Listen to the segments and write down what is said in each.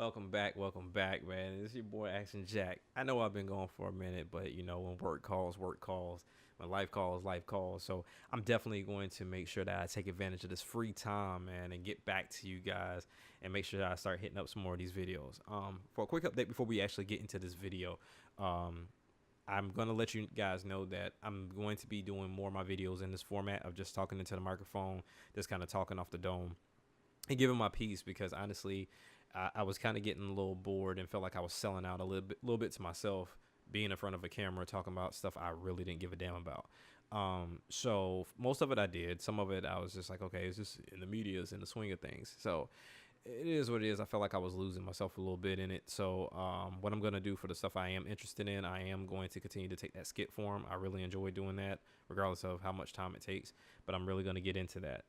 Welcome back, man. It's your boy Action Jack. I know I've been gone for a minute, but when work calls, work calls. When life calls, life calls. So I'm definitely going to make sure that I take advantage of this free time, man, and get back to you guys and make sure that I start hitting up some more of these videos. For a quick update before we actually get into this video, I'm going to let you guys know that I'm going to be doing more of my videos in this format of just talking into the microphone, just kind of talking off the dome and giving my piece because honestly, I was kind of getting a little bored and felt like I was selling out a little bit to myself, being in front of a camera talking about stuff I really didn't give a damn about. So most of it I did. Some of it I was just like, okay, it's just in the media, it's in the swing of things. So it is what it is. I felt like I was losing myself a little bit in it. So what I'm going to do for the stuff I am interested in, I am going to continue to take that skit form. I really enjoy doing that, regardless of how much time it takes. But I'm really going to get into that.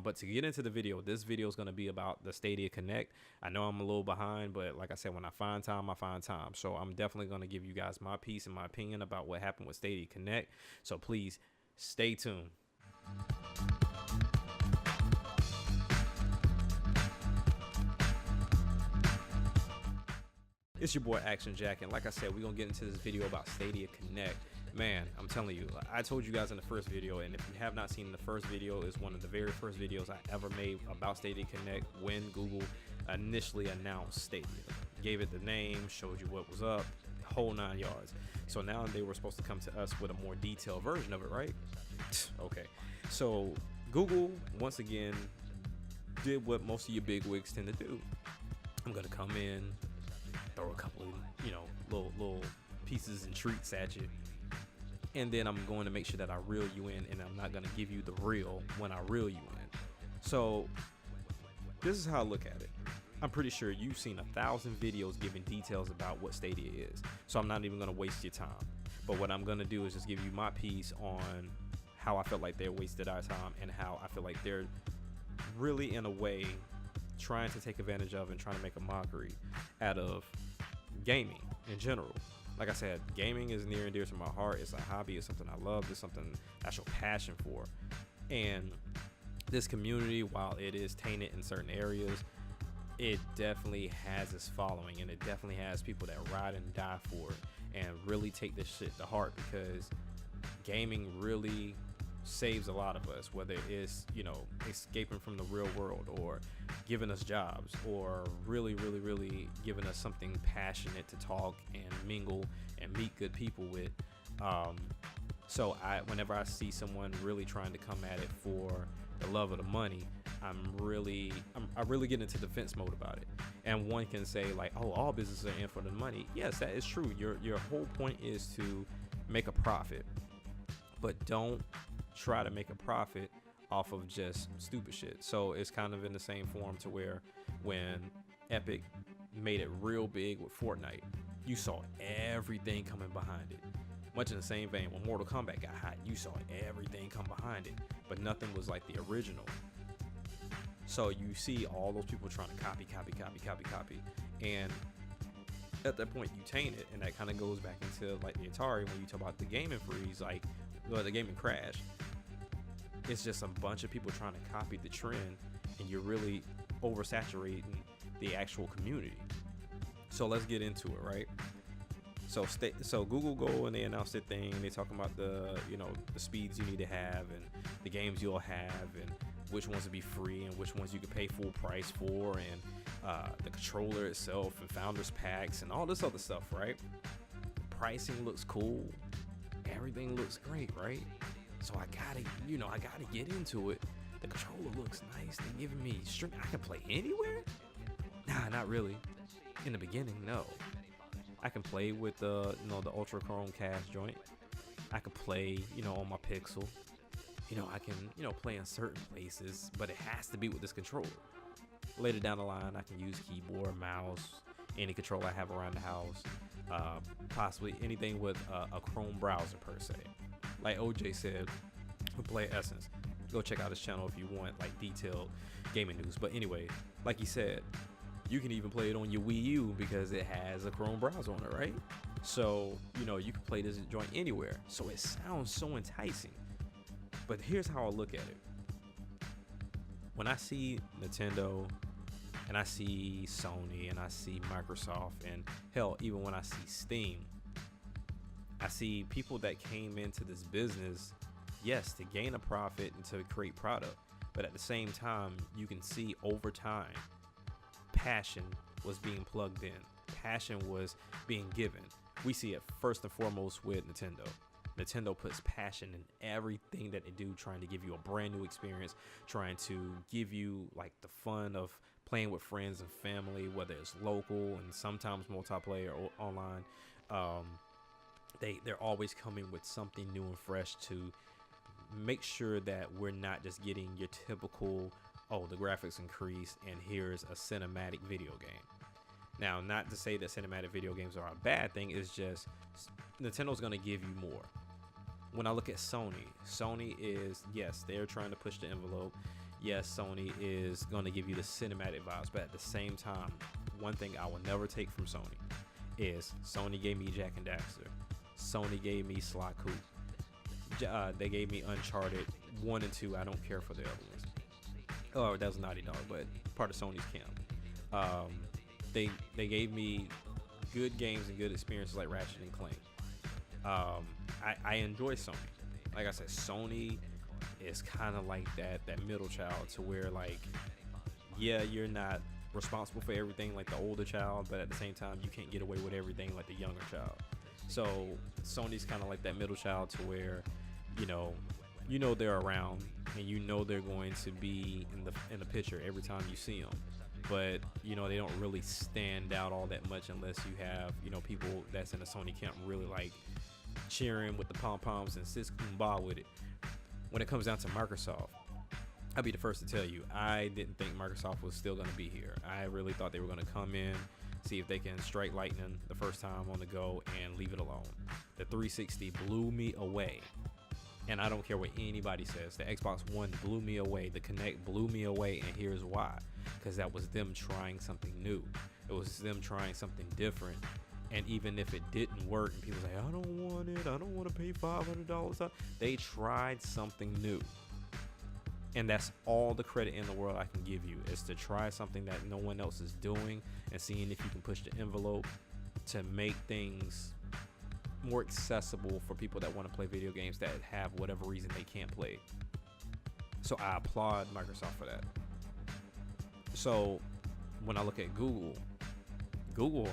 But to get into the video, this video is going to be about the Stadia Connect. I know I'm a little behind, but like I said, when I find time, I find time. So I'm definitely going to give you guys my piece and my opinion about what happened with Stadia Connect. So please stay tuned. It's your boy Action Jack, and like I said, we're gonna get into this video about Stadia Connect. Man, I'm telling you, I told you guys in the first video, and if you have not seen the first video, it's one of the very first videos I ever made about Stadia Connect when Google initially announced Stadia. Gave it the name, showed you what was up, the whole 9 yards. So now they were supposed to come to us with a more detailed version of it, right? Okay, so Google once again did what most of your big wigs tend to do. I'm gonna come in, throw a couple of little pieces and treats at you, and then I'm going to make sure that I reel you in, and I'm not going to give you the real when I reel you in. So this is how I look at it. I'm pretty sure you've seen 1,000 videos giving details about what Stadia is, so I'm not even going to waste your time. But what I'm going to do is just give you my piece on how I felt like they wasted our time and how I feel like they're really in a way trying to take advantage of and trying to make a mockery out of gaming in general. Like I said, gaming is near and dear to my heart. It's a hobby. It's something I love. It's something I show passion for. And this community, while it is tainted in certain areas, it definitely has its following, and it definitely has people that ride and die for it and really take this shit to heart, because gaming really saves a lot of us, whether it's escaping from the real world or giving us jobs or really giving us something passionate to talk and mingle and meet good people with. So whenever I see someone really trying to come at it for the love of the money, I really get into defense mode about it. And one can say like, oh, all businesses are in for the money. Yes, that is true. Your whole point is to make a profit, but don't try to make a profit off of just stupid shit. So it's kind of in the same form to where when Epic made it real big with Fortnite, you saw everything coming behind it. Much in the same vein, when Mortal Kombat got hot, you saw everything come behind it, but nothing was like the original. So you see all those people trying to copy, and at that point you taint it, and that kind of goes back into like the Atari when you talk about the gaming freeze, like the gaming crash. It's just a bunch of people trying to copy the trend, and you're really oversaturating the actual community. So let's get into it, right? So Google go and they announce their thing, and they talking about the speeds you need to have and the games you'll have and which ones will be free and which ones you can pay full price for, and the controller itself and founders packs and all this other stuff, right? Pricing looks cool, everything looks great, right? So I gotta get into it. The controller looks nice. They're giving me string. I can play anywhere? Nah, not really. In the beginning, no. I can play with the Ultra Chrome cast joint. I can play, on my Pixel. I can, play in certain places, but it has to be with this controller. Later down the line, I can use keyboard, mouse, any controller I have around the house. Possibly anything with a Chrome browser per se. Like OJ said, Play Essence. Go check out his channel if you want like detailed gaming news. But anyway, like he said, you can even play it on your Wii U because it has a Chrome browser on it, right? So, you can play this joint anywhere. So it sounds so enticing. But here's how I look at it. When I see Nintendo and I see Sony and I see Microsoft, and hell, even when I see Steam, I see people that came into this business, yes, to gain a profit and to create product, but at the same time, you can see over time, passion was being plugged in, passion was being given. We see it first and foremost with Nintendo. Nintendo puts passion in everything that they do, trying to give you a brand new experience, trying to give you like the fun of playing with friends and family, whether it's local and sometimes multiplayer or online. They're always coming with something new and fresh to make sure that we're not just getting your typical, oh, the graphics increased and here's a cinematic video game. Now, not to say that cinematic video games are a bad thing, it's just Nintendo's going to give you more. When I look at Sony is, yes, they're trying to push the envelope. Yes, Sony is going to give you the cinematic vibes, but at the same time, one thing I will never take from Sony is Sony gave me Jak and Daxter. Sony gave me Sly Coope. They gave me Uncharted 1 and 2. I don't care for the other ones. Oh, that was Naughty Dog, but part of Sony's camp. They gave me good games and good experiences like Ratchet and Clank. I enjoy Sony. Like I said, Sony is kind of like that middle child, to where like, yeah, you're not responsible for everything like the older child, but at the same time, you can't get away with everything like the younger child. So Sony's kind of like that middle child, to where, you know they're around and you know they're going to be in the picture every time you see them. But they don't really stand out all that much unless you have people that's in the Sony camp really like cheering with the pom poms and sis kumbah with it. When it comes down to Microsoft, I'll be the first to tell you, I didn't think Microsoft was still going to be here. I really thought they were going to come in, see if they can strike lightning the first time on the go and leave it alone. The 360 blew me away. And I don't care what anybody says. The Xbox One blew me away. The Kinect blew me away. And here's why. Because that was them trying something new. It was them trying something different. And even if it didn't work and people say, I don't want it, I don't want to pay $500, they tried something new. And that's all the credit in the world I can give you, is to try something that no one else is doing and seeing if you can push the envelope to make things more accessible for people that want to play video games that have whatever reason they can't play. So I applaud Microsoft for that. So when I look at Google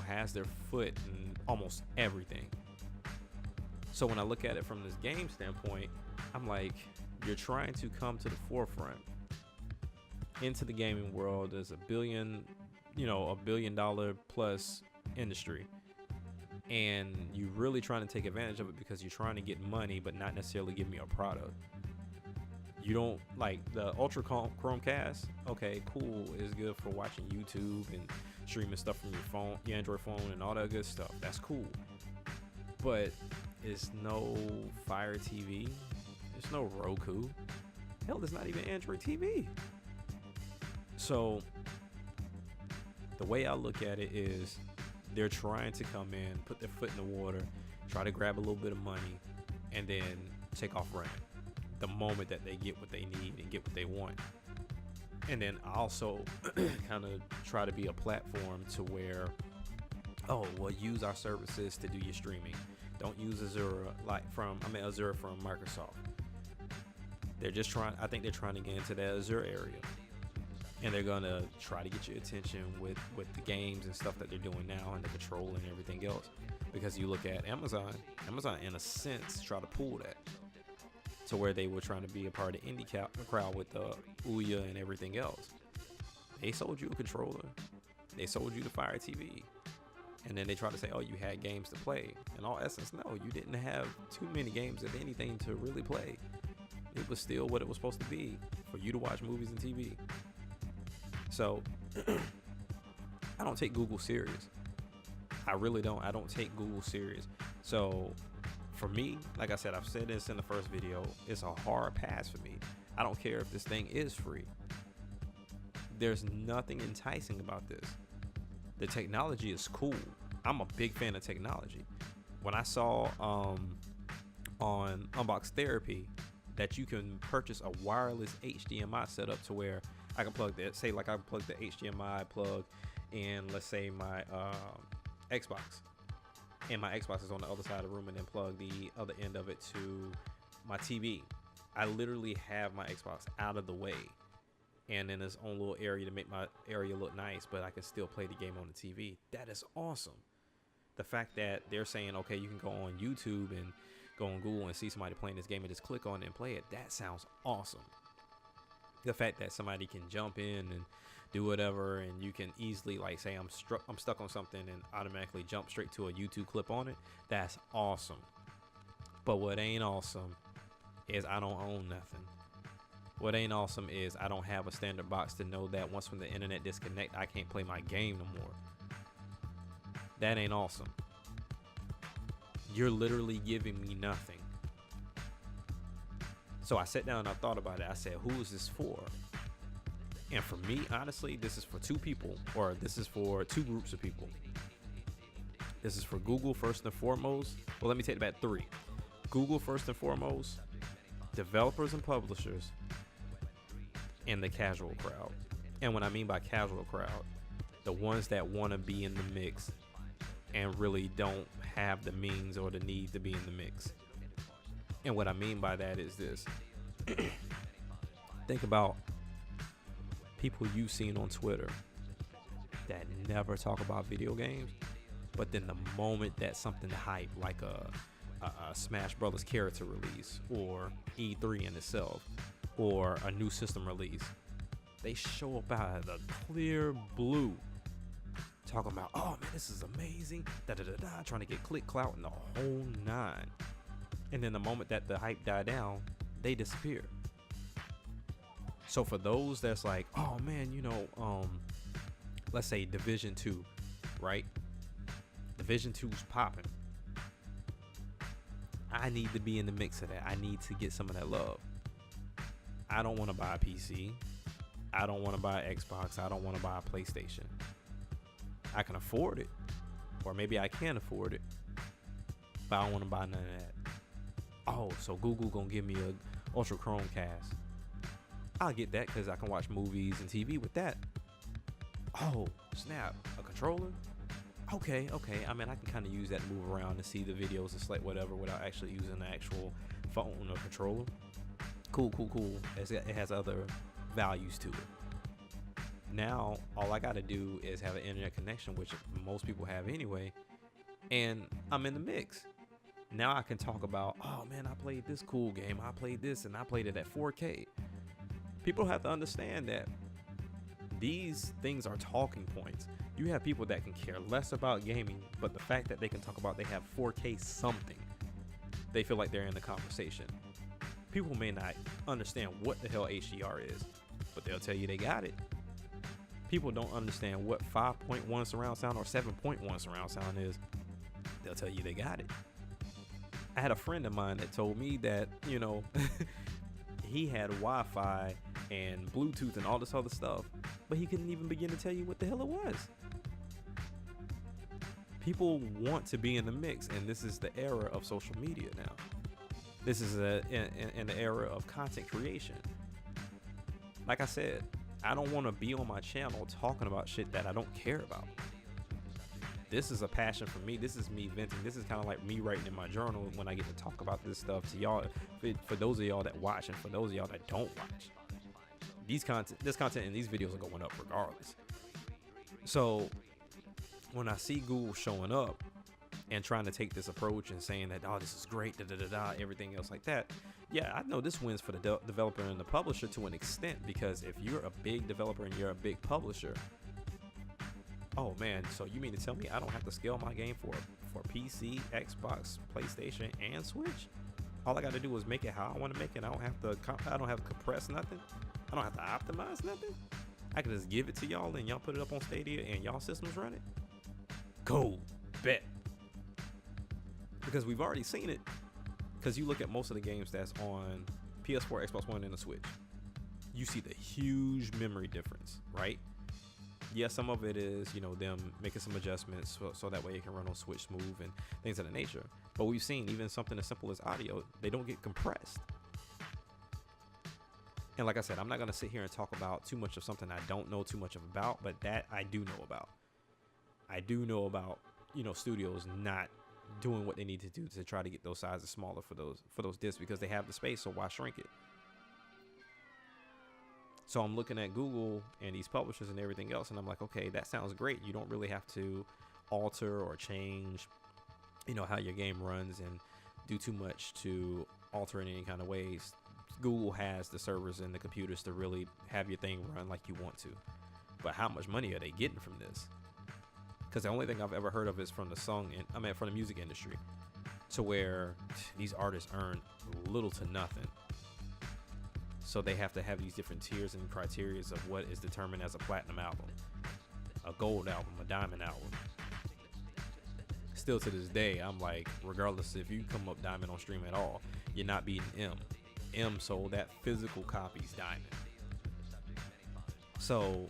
has their foot in almost everything. So when I look at it from this game standpoint, I'm like, you're trying to come to the forefront into the gaming world. There's a $1 billion plus industry, and you're really trying to take advantage of it because you're trying to get money, but not necessarily give me a product. You don't like the Ultra Chromecast. Okay, cool. It's good for watching YouTube and streaming stuff from your phone, your Android phone, and all that good stuff. That's cool. But it's no Fire TV. There's no Roku. Hell, there's not even Android TV. So the way I look at it is, they're trying to come in, put their foot in the water, try to grab a little bit of money, and then take off running the moment that they get what they need and get what they want. And then also kind of try to be a platform to where, use our services to do your streaming. Don't use Azure Azure from Microsoft. I think they're trying to get into that Azure area. And they're going to try to get your attention with the games and stuff that they're doing now, and the control and everything else. Because you look at Amazon in a sense try to pull that to where they were trying to be a part of the indie crowd with the Ouya and everything else. They sold you a controller. They sold you the Fire TV. And then they try to say, you had games to play. In all essence, no, you didn't have too many games of anything to really play. It was still what it was supposed to be, for you to watch movies and TV. So I don't take Google serious. I really don't. I don't take Google serious. So for me, like I said, I've said this in the first video, it's a hard pass for me. I don't care if this thing is free. There's nothing enticing about this. The technology is cool. I'm a big fan of technology. When I saw on Unbox Therapy that you can purchase a wireless HDMI setup to where I can plug that. Say like I plug the HDMI plug in, let's say my Xbox, and my Xbox is on the other side of the room, and then plug the other end of it to my TV. I literally have my Xbox out of the way and in its own little area to make my area look nice, but I can still play the game on the TV. That is awesome. The fact that they're saying, okay, you can go on YouTube and go on Google and see somebody playing this game and just click on it and play it, that sounds awesome. The fact that somebody can jump in and do whatever, and you can easily, like, say I'm stuck on something and automatically jump straight to a YouTube clip on it, that's awesome. But what ain't awesome is I don't own nothing. What ain't awesome is I don't have a standard box to know that once when the internet disconnect, I can't play my game no more. That ain't awesome. You're literally giving me nothing. So I sat down and I thought about it. I said, who is this for? And for me, honestly, this is for two people, or this is for two groups of people. This is for Google first and foremost. Well, let me take it back, three. Google first and foremost, developers and publishers, and the casual crowd. And what I mean by casual crowd, the ones that want to be in the mix and really don't have the means or the need to be in the mix. And what I mean by that is this. Think about people you've seen on Twitter that never talk about video games, but then the moment that something hype, like a Smash Brothers character release, or E3 in itself, or a new system release, they show up out of the clear blue talking about, oh man, this is amazing, trying to get click, clout, and the whole nine. And then the moment that the hype died down, they disappear. So for those that's like, oh man, let's say Division 2, right? Division 2's popping. I need to be in the mix of that. I need to get some of that love. I don't want to buy a PC. I don't want to buy an Xbox. I don't want to buy a PlayStation. I can afford it, or maybe I can afford it, but I don't want to buy none of that. Oh, so Google gonna give me a Ultra Chromecast. I'll get that because I can watch movies and TV with that. Oh, snap, a controller? Okay. I mean, I can kind of use that to move around and see the videos and select whatever without actually using the actual phone or controller. Cool. It has other values to it. Now, all I got to do is have an internet connection, which most people have anyway, and I'm in the mix. Now I can talk about, oh man, I played this cool game. I played this and I played it at 4K. People have to understand that these things are talking points. You have people that can care less about gaming, but the fact that they can talk about they have 4K something, they feel like they're in the conversation. People may not understand what the hell HDR is, but they'll tell you they got it. People don't understand what 5.1 surround sound or 7.1 surround sound is. They'll tell you they got it. I had a friend of mine that told me that, he had Wi-Fi and Bluetooth and all this other stuff, but he couldn't even begin to tell you what the hell it was. People want to be in the mix, and this is the era of social media now. This is in the era of content creation. Like I said, I don't want to be on my channel talking about shit that I don't care about. This is a passion for me. This is me venting. This is kind of like me writing in my journal when I get to talk about this stuff to y'all. For those of y'all that watch, and for those of y'all that don't watch, this content and these videos are going up regardless. So when I see Google showing up and trying to take this approach and saying that, oh, this is great, everything else like that, yeah, I know this wins for the developer and the publisher to an extent, because if you're a big developer and you're a big publisher, oh man, so you mean to tell me I don't have to scale my game for PC, Xbox, PlayStation, and Switch? All I got to do is make it how I want to make it. I don't have to compress nothing. I don't have to optimize nothing. I can just give it to y'all and y'all put it up on Stadia and y'all systems run it. Cool, bet. Because we've already seen it. Because you look at most of the games that's on PS4, Xbox One, and the Switch, you see the huge memory difference, right? Yeah, some of it is, them making some adjustments so that way it can run on Switch smooth and things of that nature. But we've seen even something as simple as audio, they don't get compressed. And like I said, I'm not going to sit here and talk about too much of something I don't know too much of about, but that I do know about. I do know about, studios not doing what they need to do to try to get those sizes smaller for those discs, because they have the space, so why shrink it? So I'm looking at Google and these publishers and everything else, and I'm like, okay, that sounds great. You don't really have to alter or change, how your game runs and do too much to alter in any kind of ways. Google has the servers and the computers to really have your thing run like you want to. But how much money are they getting from this? Because the only thing I've ever heard of is from from the music industry, to where these artists earn little to nothing. So they have to have these different tiers and criteria of what is determined as a platinum album, a gold album, a diamond album. Still to this day, I'm like, regardless if you come up diamond on stream at all, you're not beating M. M sold that physical copies diamond. So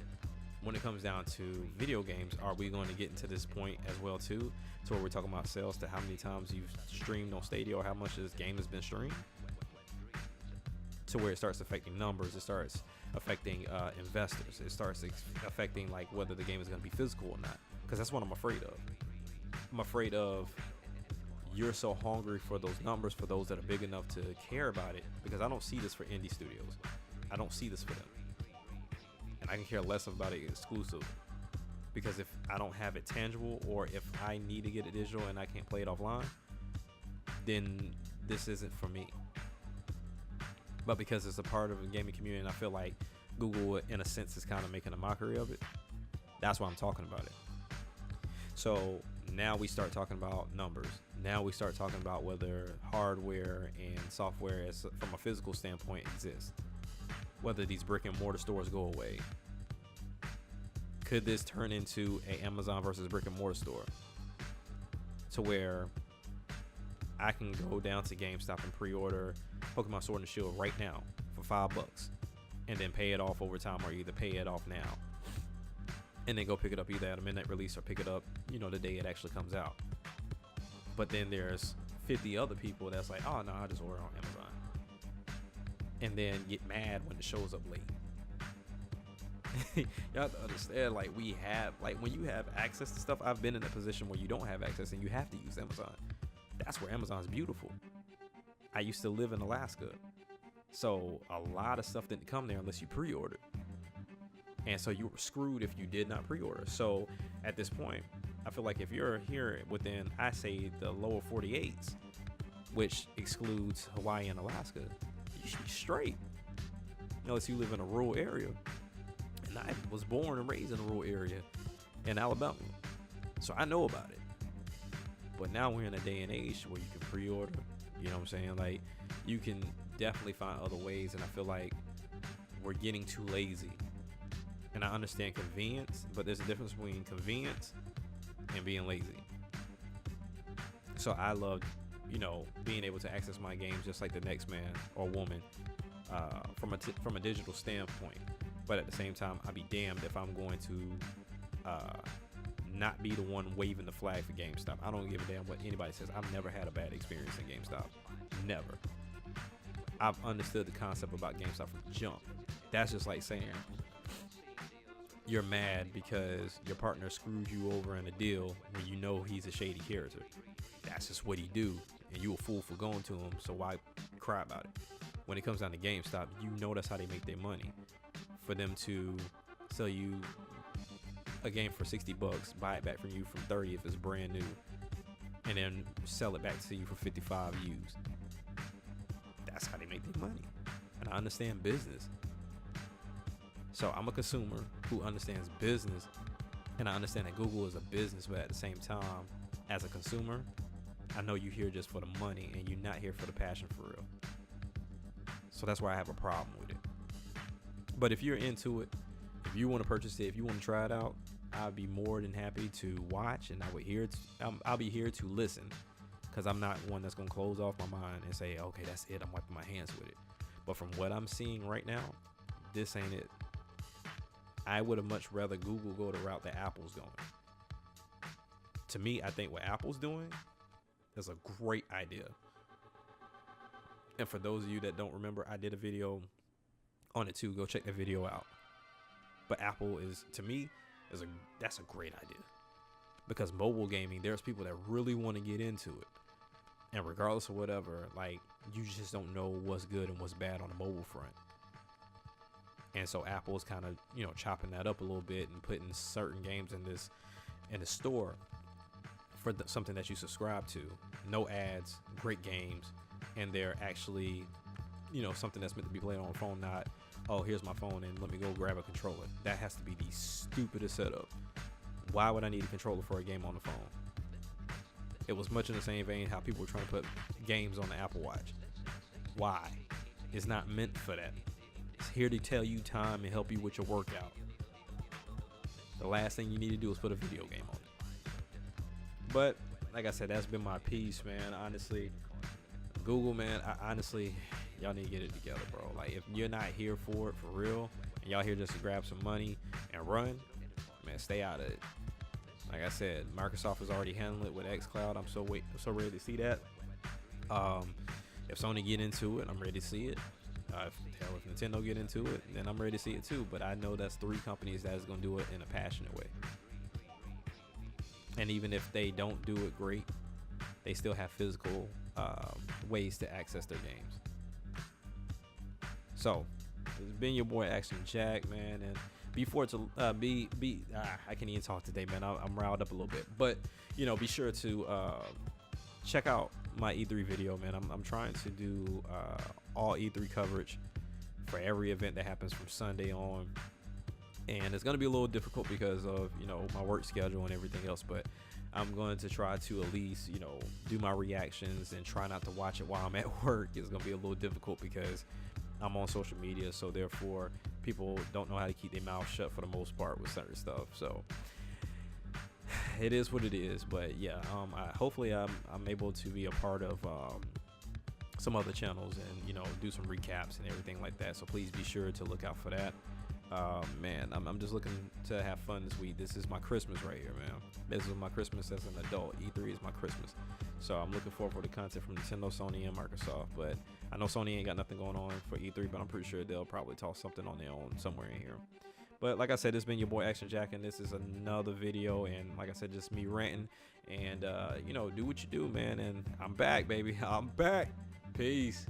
when it comes down to video games, are we going to get into this point as well too, to where we're talking about sales, to how many times you've streamed on Stadia or how much this game has been streamed, to where it starts affecting numbers, it starts affecting investors, it starts affecting like whether the game is going to be physical or not? Because that's what I'm afraid of. I'm afraid of you're so hungry for those numbers, for those that are big enough to care about it, because I don't see this for indie studios. I don't see this for them. And I can care less about it exclusive, because if I don't have it tangible, or if I need to get it digital and I can't play it offline, then this isn't for me. But because it's a part of the gaming community, and I feel like Google, in a sense, is kind of making a mockery of it, that's why I'm talking about it. So now we start talking about numbers. Now we start talking about whether hardware and software, from a physical standpoint, exists. Whether these brick and mortar stores go away. Could this turn into a Amazon versus brick and mortar store, to where I can go down to GameStop and pre-order Pokemon Sword and Shield right now for $5, and then pay it off over time, or either pay it off now and then go pick it up either at a midnight release or pick it up, the day it actually comes out. But then there's 50 other people that's like, oh no, I just order on Amazon, and then get mad when it shows up late. You have to understand, like, when you have access to stuff, I've been in a position where you don't have access and you have to use Amazon. That's where Amazon's beautiful. I used to live in Alaska, so a lot of stuff didn't come there unless you pre-ordered. And so you were screwed if you did not pre-order. So at this point, I feel like if you're here within, I say, the lower 48s, which excludes Hawaii and Alaska, you should be straight. Unless you live in a rural area. And I was born and raised in a rural area in Alabama, so I know about it. But now we're in a day and age where you can pre-order. You know what I'm saying? Like, you can definitely find other ways, and I feel like we're getting too lazy. And I understand convenience, but there's a difference between convenience and being lazy. So I love, being able to access my games just like the next man or woman, from a digital standpoint. But at the same time, I'd be damned if I'm going to not be the one waving the flag for GameStop. I don't give a damn what anybody says. I've never had a bad experience in GameStop. Never. I've understood the concept about GameStop from the jump. That's just like saying you're mad because your partner screwed you over in a deal when you know he's a shady character. That's just what he do, and you a fool for going to him, so why cry about it? When it comes down to GameStop, that's how they make their money. For them to sell you a game for $60, buy it back from you from 30 if it's brand new, and then sell it back to you for 55 used. That's how they make their money. And I understand business. So I'm a consumer who understands business, and I understand that Google is a business, but at the same time, as a consumer, I know you're here just for the money and you're not here for the passion for real. So that's why I have a problem with it. But if you're into it, if you want to purchase it, if you want to try it out, I'd be more than happy to watch, and I'll be here to listen, because I'm not one that's going to close off my mind and say, okay, that's it, I'm wiping my hands with it. But from what I'm seeing right now, this ain't it. I would have much rather Google go the route that Apple's going. To me, I think what Apple's doing is a great idea. And for those of you that don't remember, I did a video on it too. Go check that video out. But Apple is, to me, that's a great idea, because mobile gaming, there's people that really want to get into it, and regardless of whatever, like, you just don't know what's good and what's bad on the mobile front. And so Apple's kind of, you know, chopping that up a little bit and putting certain games in the store for something that you subscribe to. No ads, great games, and they're actually, you know, something that's meant to be played on a phone, not, oh, here's my phone and let me go grab a controller. That has to be the stupidest setup. Why would I need a controller for a game on the phone? It was much in the same vein how people were trying to put games on the Apple Watch. Why? It's not meant for that. It's here to tell you time and help you with your workout. The last thing you need to do is put a video game on it. But like I said, that's been my piece, man. Honestly, Google, man, honestly, y'all need to get it together, bro. Like, if you're not here for it for real, and y'all here just to grab some money and run, man, stay out of it. Like I said, Microsoft is already handling it with xCloud. I'm so ready to see that. If Sony get into it, I'm ready to see it. If Nintendo get into it, then I'm ready to see it too. But I know that's 3 companies that is going to do it in a passionate way. And even if they don't do it great, they still have physical ways to access their games. So, it's been your boy Action Jack, man, and before to I can't even talk today, man. I'm riled up a little bit, but you know, be sure to check out my E3 video, man. I'm trying to do all E3 coverage for every event that happens from Sunday on, and it's gonna be a little difficult because of, you know, my work schedule and everything else, but I'm going to try to at least, you know, do my reactions and try not to watch it while I'm at work. It's gonna be a little difficult because I'm on social media, so therefore people don't know how to keep their mouth shut for the most part with certain stuff. So it is what it is. But yeah, hopefully I'm able to be a part of some other channels and, you know, do some recaps and everything like that. So please be sure to look out for that. Man, I'm just looking to have fun this week. This is my Christmas right here, man. This is my Christmas as an adult. E3 is my Christmas. So I'm looking forward for the content from Nintendo, Sony, and Microsoft. But I know Sony ain't got nothing going on for E3, but I'm pretty sure they'll probably toss something on their own somewhere in here. But like I said, this has been your boy Action Jack, and this is another video. And like I said, just me ranting. And, you know, do what you do, man. And I'm back, baby. I'm back. Peace.